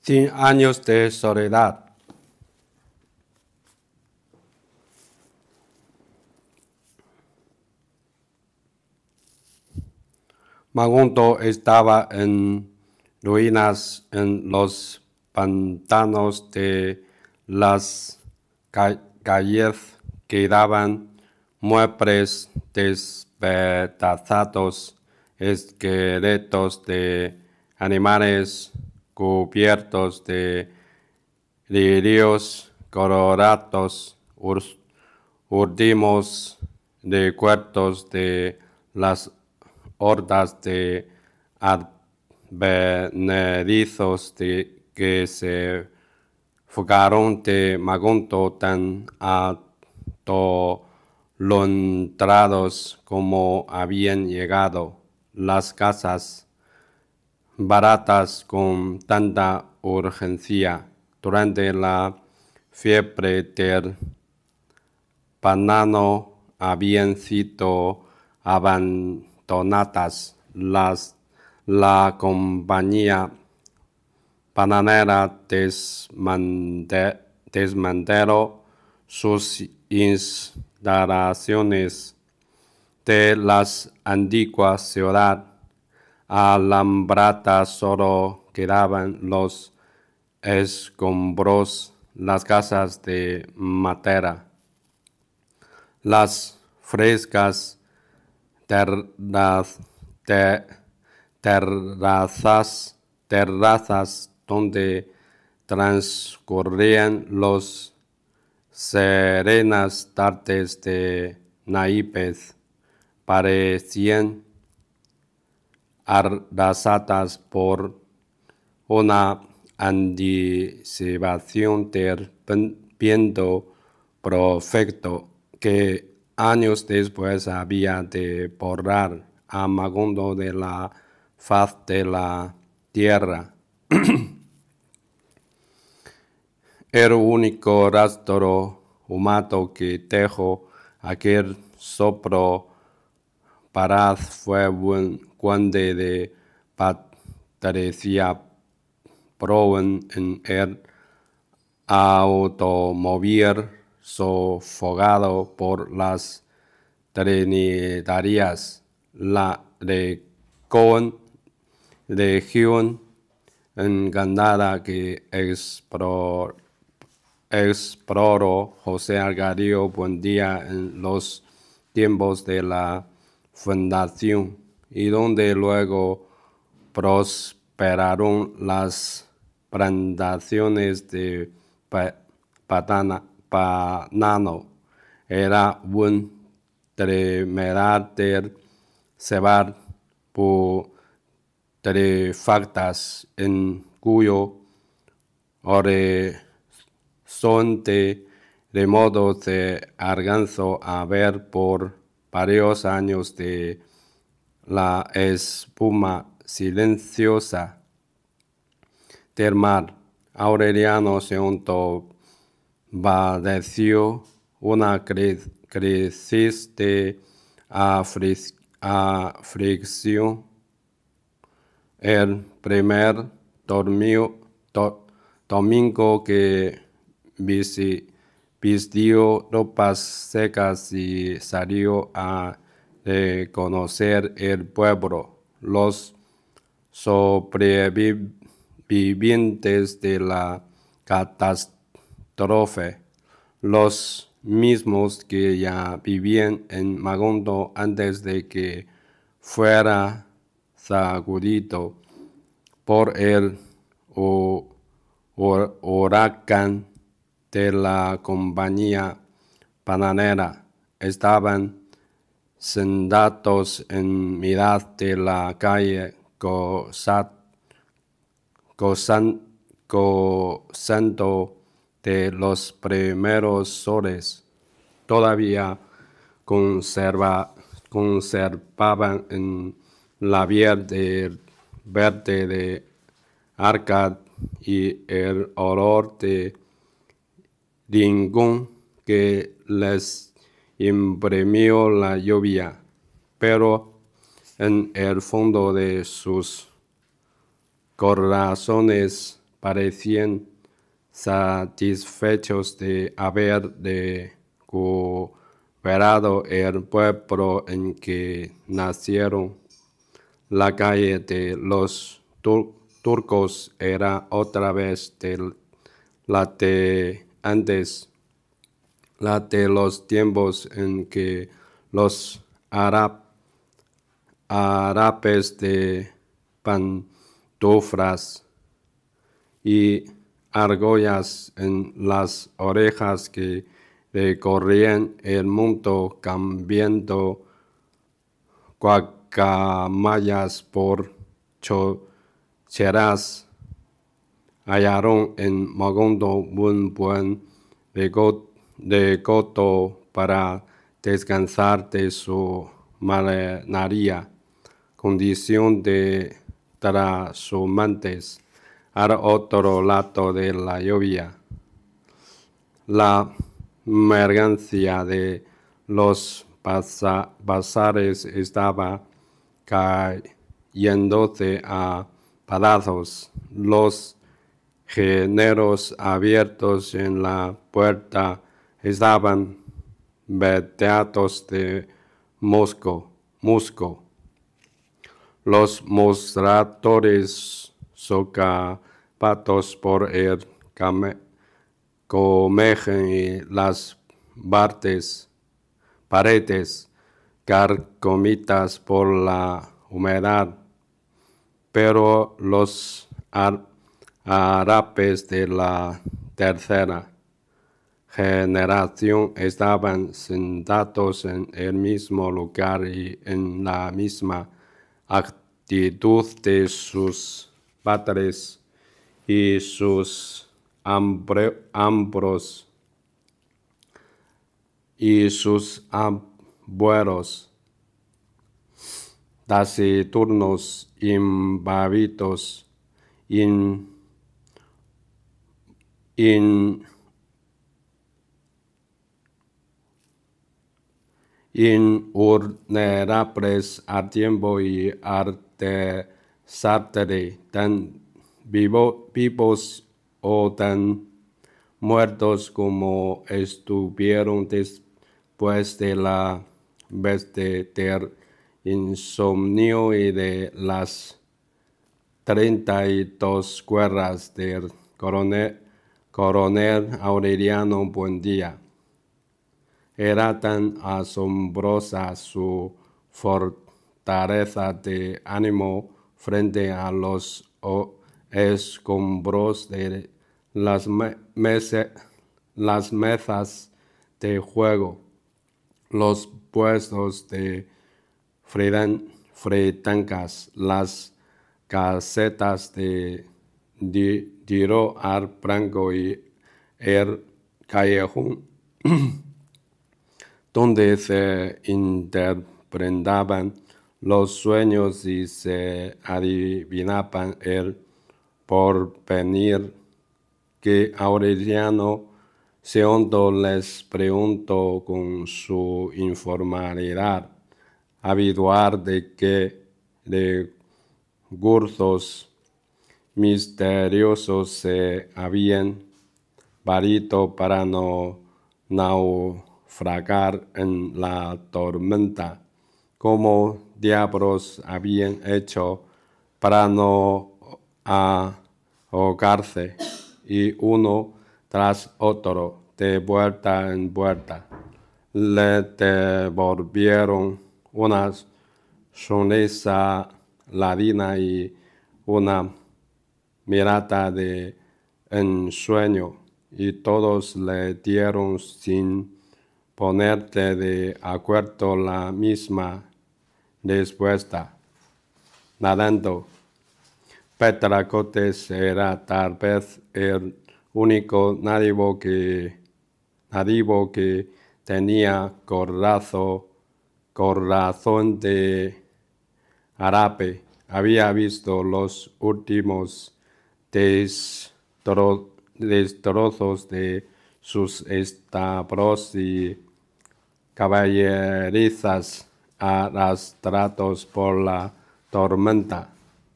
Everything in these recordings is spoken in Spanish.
100 años de soledad. Magunto estaba en ruinas en los pantanos de las calles quedaban muebles despedazados, esqueletos de animales cubiertos de lirios colorados, últimos recuerdos de las hordas de advenedizos que se fugaron de Magunto tan atolondrados como habían llegado. Las casas baratas con tanta urgencia durante la fiebre del banano habían sido abandonadas. La compañía bananera desmanteló sus instalaciones de las antiguas ciudades alambradas. Solo quedaban los escombros, las casas de madera, las frescas terrazas donde transcurrían los serenas tardes de naipes parecían arrasadas por una anticipación del viento perfecto que años después había de borrar a Magunto de la faz de la tierra. El único rastro humano que dejó aquel soplo paraz fue un conde de Patricia Brown en el automóvil sofocado por las trinitarias. La legión encantada que exploró José Argario Buendía en los tiempos de la fundación y donde luego prosperaron las plantaciones de banano. Era un tremedal del cebar putrefactas en cuyo horizonte remoto se alcanzó a ver por varios años de la espuma silenciosa del mar. Aureliano II padeció una crisis de aflicción. El primer domingo que vistió ropas secas y salió a reconocer el pueblo. Los sobrevivientes de la catástrofe, los mismos que ya vivían en Magunto antes de que fuera sacudido por el huracán de la compañía bananera, estaban sentados en mitad de la calle gozando de los primeros soles. Todavía conservaban en la piel verde de arca y el olor de limón que les imprimió la lluvia, pero en el fondo de sus corazones parecían satisfechos de haber recuperado el pueblo en que nacieron. La calle de los turcos era otra vez la de antes, la de los tiempos en que los árabes de pantuflas y argollas en las orejas que recorrían el mundo cambiando guacamayas por chocheras, hallaron en Magondo un buen recodo para descansar de su malaria, condición de trashumantes. Al otro lado de la lluvia, la mercancía de los bazares estaba cayéndose a pedazos. Los géneros abiertos en la puerta estaban veteados de musgo. Los mostradores socavados por el comejen y las paredes carcomidas por la humedad, pero los árabes de la tercera generación estaban sentados en el mismo lugar y en la misma actitud de sus padres y sus abuelos, taciturnos, imbávidos, invulnerables al tiempo y al desastre, tan vivos o tan muertos como estuvieron después de la vez del insomnio y de las 32 guerras del coronel Aureliano Buendía. Era tan asombrosa su fortaleza de ánimo frente a los escombros de las mesas de juego, los puestos de fritancas, las casetas de tiro al blanco y el callejón donde se interpretaban los sueños y se adivinaban el porvenir, que Aureliano Segundo les preguntó con su informalidad habitual de recursos misteriosos se habían valido para no naufragar en la tormenta, como diablos habían hecho para no ahogarse, y uno tras otro, de vuelta en vuelta, le devolvieron una sonrisa ladina y una mirada de ensueño, y todos le dieron sin ponerte de acuerdo la misma respuesta. Nadando. Petracotes era tal vez el único nativo que tenía corazón de árabe. Había visto los últimos destrozos de sus establos y caballerizas arrastrados por la tormenta,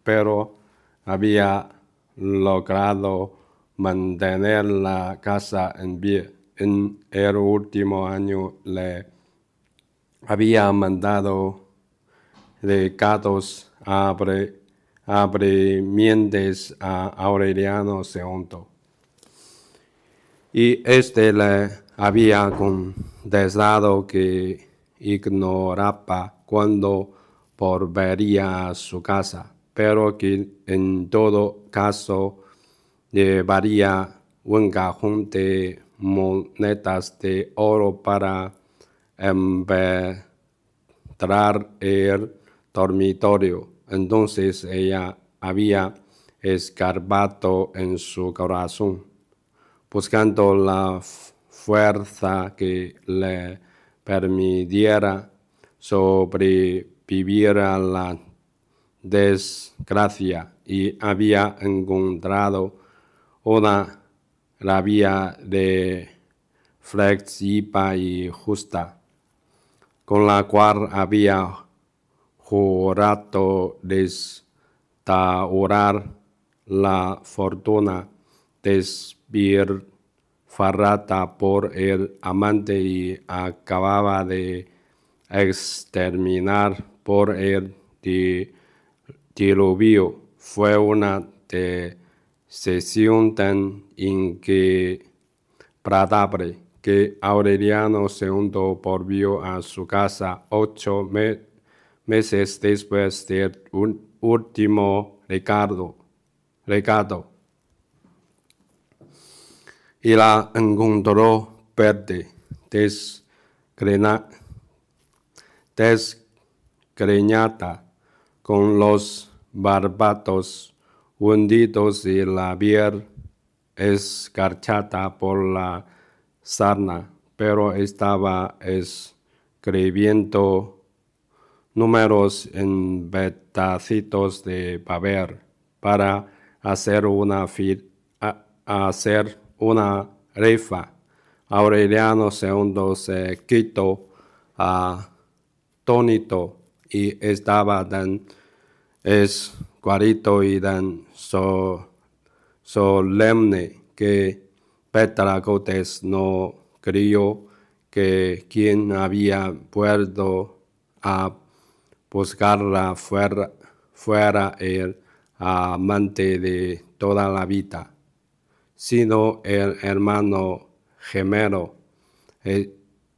pero había logrado mantener la casa en pie. En el último año le había mandado recados apremiantes a Aureliano II. Y este le había contestado que ignoraba cuándo volvería a su casa, pero que en todo caso llevaría un cajón de monedas de oro para empezar el dormitorio. Entonces ella había escarbado en su corazón, buscando la fuerza que le permitiera sobrevivir a la desgracia, y había encontrado una rabia de flexible y justa, con la cual había jurado restaurar la fortuna despilfarrada por el amante y acababa de exterminar por el diluvio. Fue una decisión tan inquebrantable que Aureliano II volvió a su casa 8 meses después del último recado, y la encontró verde, desgreñada, con los barbatos hundidos y la piel escarchada por la sarna, pero estaba escribiendo números en pedacitos de papel para hacer una rifa. Aureliano II se quitó atónito y estaba tan escuálido y tan solemne que Betarcotes no creyó que quien había vuelto a buscarla fuera el amante de toda la vida, sino el hermano gemelo.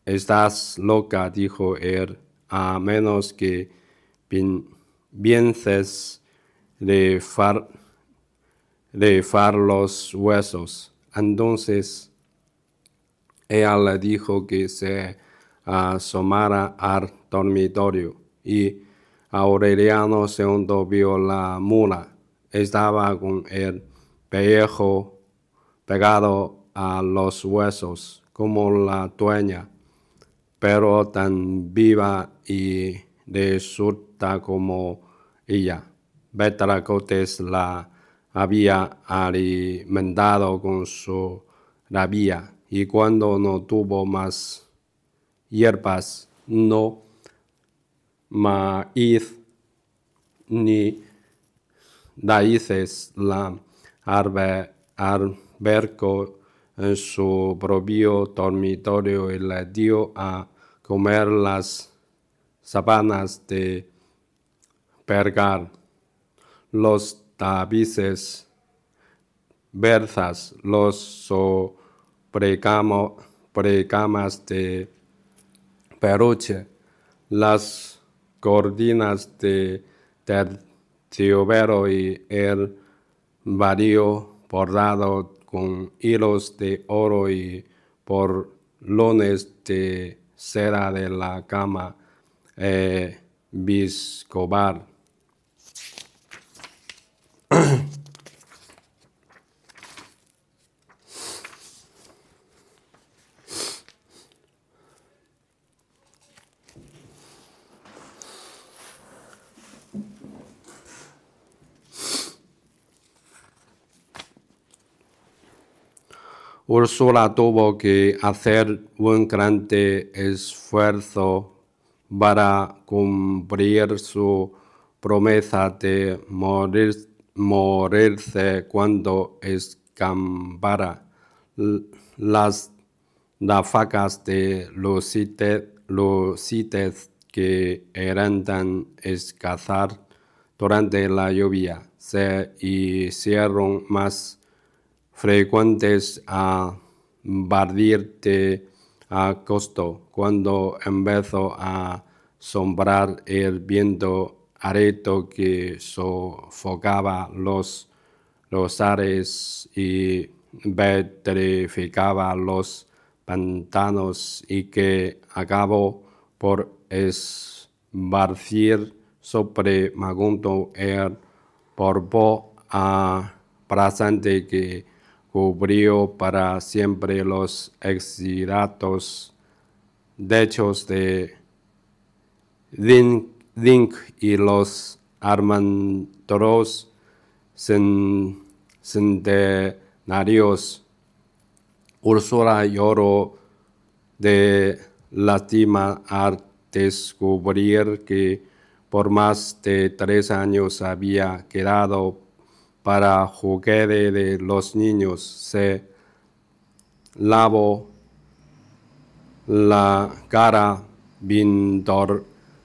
Estás loca, dijo él, a menos que pienses rifar los huesos. Entonces ella le dijo que se asomara al dormitorio, y Aureliano II vio la mula. Estaba con el pellejo pegado a los huesos como la dueña, pero tan viva y resuelta como ella. Betarcotes la había alimentado con su rabia, y cuando no tuvo más hierbas, no maíz ni raíces, la albergó en su propio dormitorio y le dio a comer las sábanas de pergal, los tapices berzas, los sobrecamas de peluche, las cortinas de terciopelo y el varío bordado con hilos de oro y borlones de seda de la cama episcopal. Úrsula tuvo que hacer un grande esfuerzo para cumplir su promesa de morirse cuando escampara. Las ráfagas de lucides que eran tan escasas durante la lluvia se hicieron más frecuentes a partir de agosto, cuando empezó a soplar el viento árido que sofocaba los aires y petrificaba los pantanos y que acabó por esparcir sobre Magunto el polvo abrasante que cubrió para siempre los exiliados techos de zinc y los armaduros centenarios. Úrsula lloró de lástima al descubrir que por más de 3 años había quedado para juguete de los niños. Se lavó la cara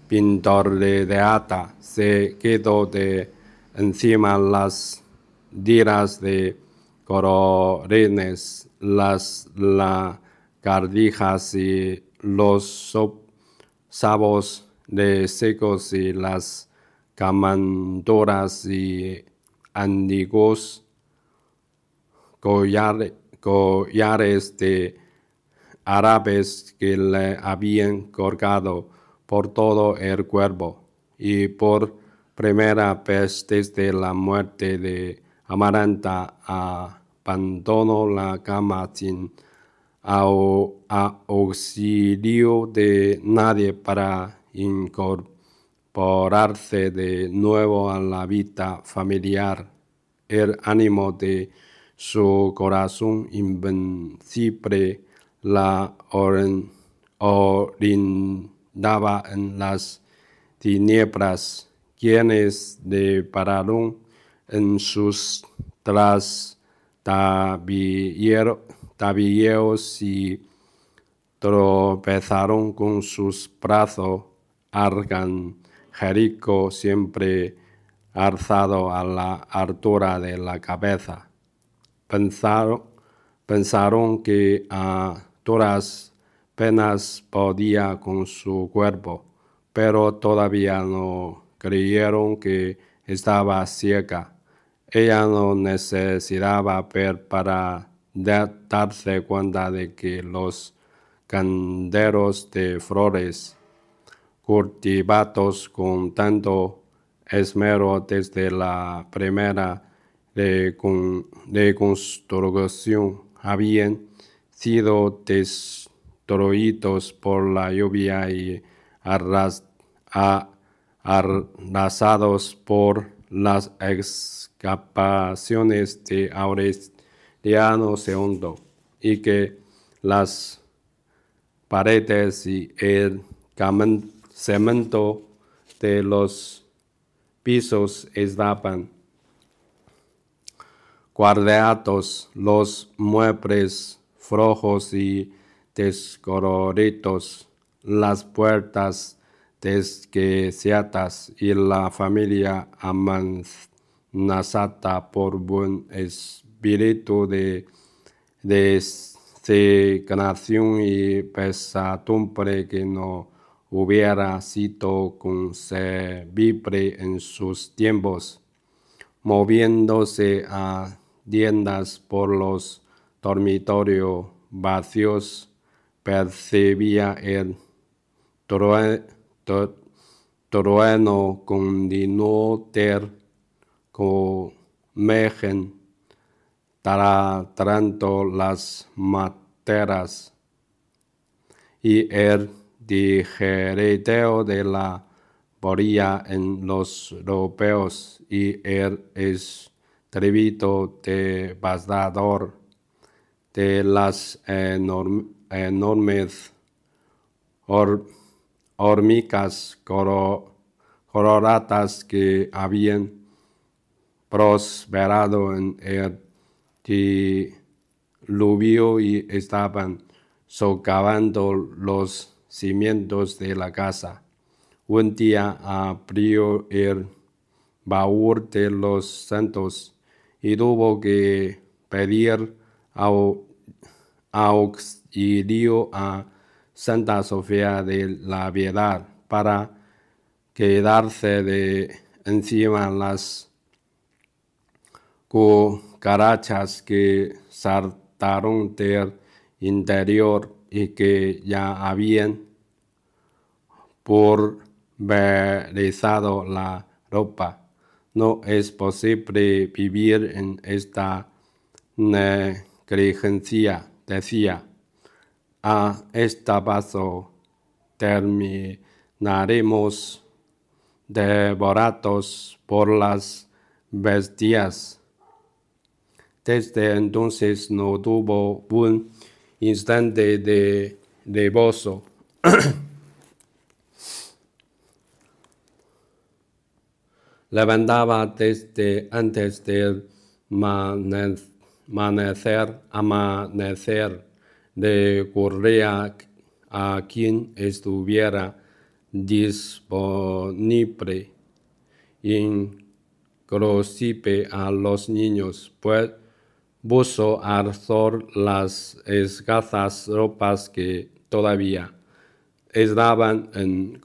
pintorreada, se quitó de encima las tiras de colorines, las lagartijas y los sapos de secos y las camanduras y antiguos collares de árabes que le habían colgado por todo el cuerpo, y por primera vez desde la muerte de Amaranta abandonó la cama sin auxilio de nadie para incorporarse de nuevo a la vida familiar. El ánimo de su corazón invencible la orindaba en las tinieblas, quienes depararon en sus tabilleros y tropezaron con sus brazos arcangélicos siempre alzado a la altura de la cabeza. Pensaron que a duras penas podía con su cuerpo, pero todavía no creyeron que estaba ciega. Ella no necesitaba ver para darse cuenta de que los canderos de flores, cultivados con tanto esmero desde la primera reconstrucción, habían sido destruidos por la lluvia y arrasados por las excavaciones de Aureliano II, y que las paredes y el cemento de los pisos estaban cuadrados, los muebles flojos y descoloridos, las puertas desquiciadas y la familia amenazada por buen espíritu de designación y pesadumbre que no hubiera sido concebible en sus tiempos. Moviéndose a tiendas por los dormitorios vacíos, percibía el trueno continuo del comején taladrando las materas, y el tijereteo de la polilla en los ropeos y el estribillo devastador de las enormes hormigas coloradas que habían prosperado en el diluvio y estaban socavando los cimientos de la casa. Un día abrió el baúl de los santos y tuvo que pedir auxilio a Santa Sofía de la Piedad para quedarse de encima las cucarachas que saltaron del interior y que ya habían pulverizado la ropa. No es posible vivir en esta negligencia, decía. A este paso terminaremos devorados por las bestias. Desde entonces no tuvo un instante de reposo. Levantaba desde antes del amanecer, recurría a quien estuviera disponible, inclusive a los niños, pues puso al sol las escasas ropas que todavía estaban en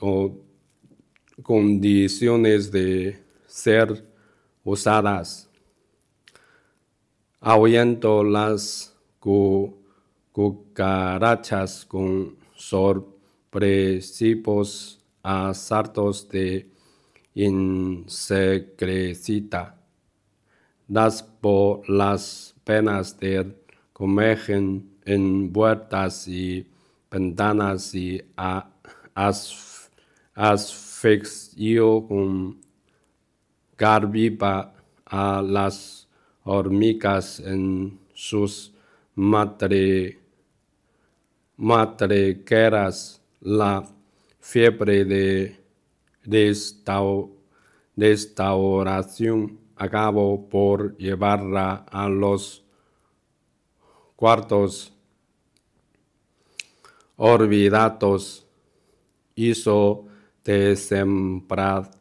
condiciones de ser usadas, ahuyentó las cucarachas con sorpresivos asaltos de insecticida. Raspó las penas del comejen en puertas y ventanas y asfixió con garvipa a las hormigas en sus madrigueras. La fiebre de restauración acabó por llevarla a los cuartos olvidados. Hizo desembarazar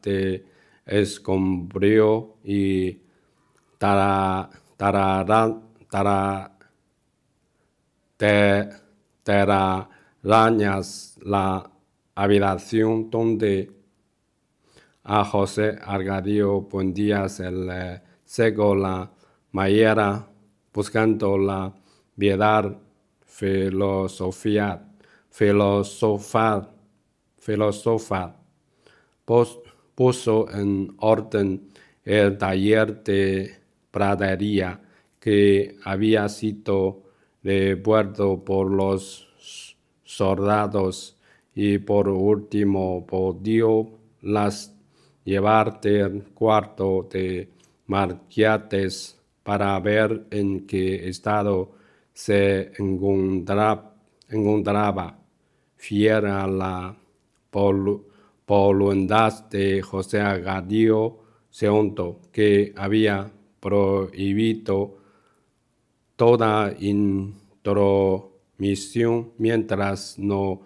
de escombro y telarañas la habitación donde a José Arcadio Buendía se le secó la mollera, buscando la piedad filosofal. Puso en orden el taller de pradería que había sido revuelto por los soldados y por último pudo las llevar del cuarto de Marquiates para ver en qué estado se encontraba. Fiel a la voluntad de José Arcadio II, que había prohibido toda intromisión mientras no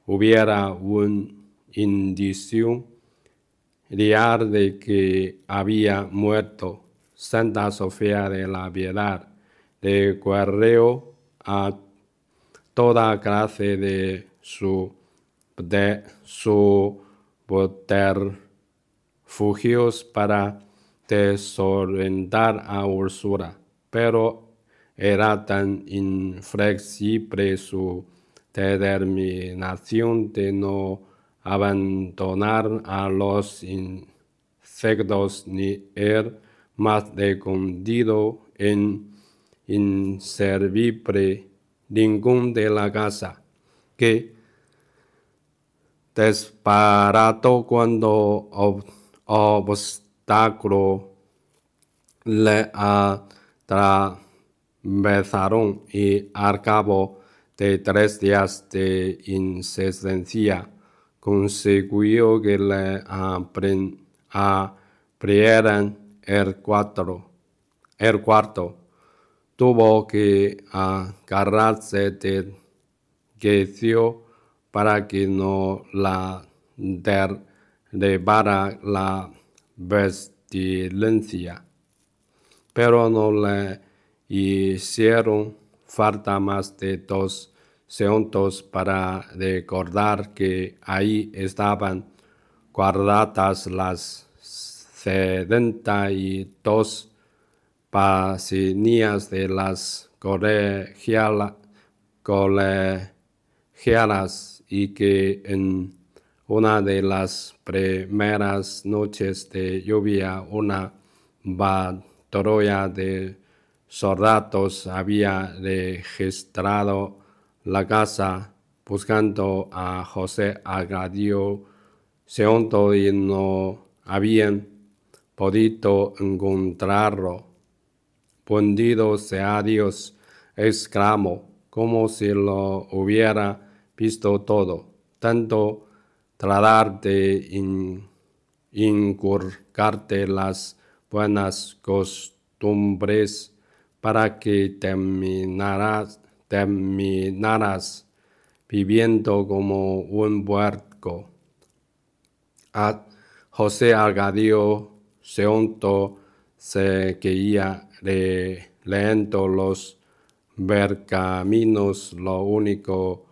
hubiera un indicio real de que había muerto. Santa Sofía de la Piedad recurrió a toda clase de subterfugios para desorientar a Úrsula, pero era tan inflexible su determinación de no abandonar a los insectos ni el más escondido e inservible rincón de la casa, que desbarató cuando obstáculo le atravesaron, y al cabo de 3 días de insistencia consiguió que le abrieran el cuarto. Tuvo que agarrarse del quicio para que no la derribara la pestilencia. Pero no le hicieron falta más de 2 segundos para recordar que ahí estaban guardadas las 72 pasinillas de las colegialas y que en una de las primeras noches de lluvia una patrulla de soldados había registrado la casa buscando a José Arcadio II y no habían podido encontrarlo. Bendito sea Dios, exclamó, como si lo hubiera visto todo. Tanto tratar de inculcarte las buenas costumbres para que terminaras viviendo como un puerco. A José Arcadio II se seguía leyendo los pergaminos, lo único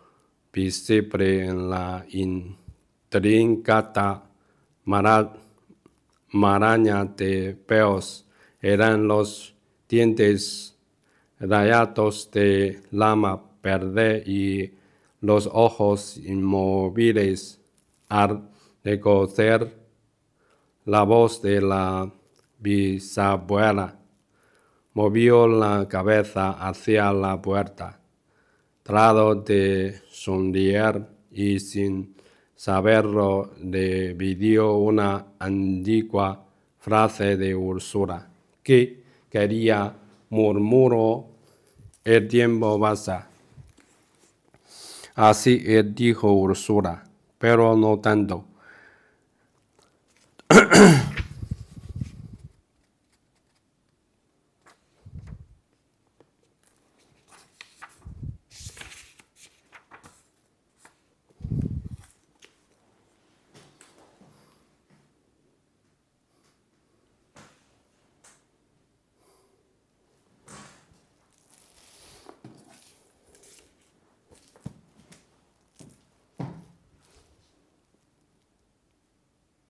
visible en la intrincada maraña de pelos eran los dientes rayados de lama verde y los ojos inmóviles. Al reconocer la voz de la bisabuela, movió la cabeza hacia la puerta, trató de sonreír y sin saberlo repitió una antigua frase de Úrsula. ¿Qué quería? Murmuró. El tiempo pasa. Así es, dijo Úrsula, pero no tanto.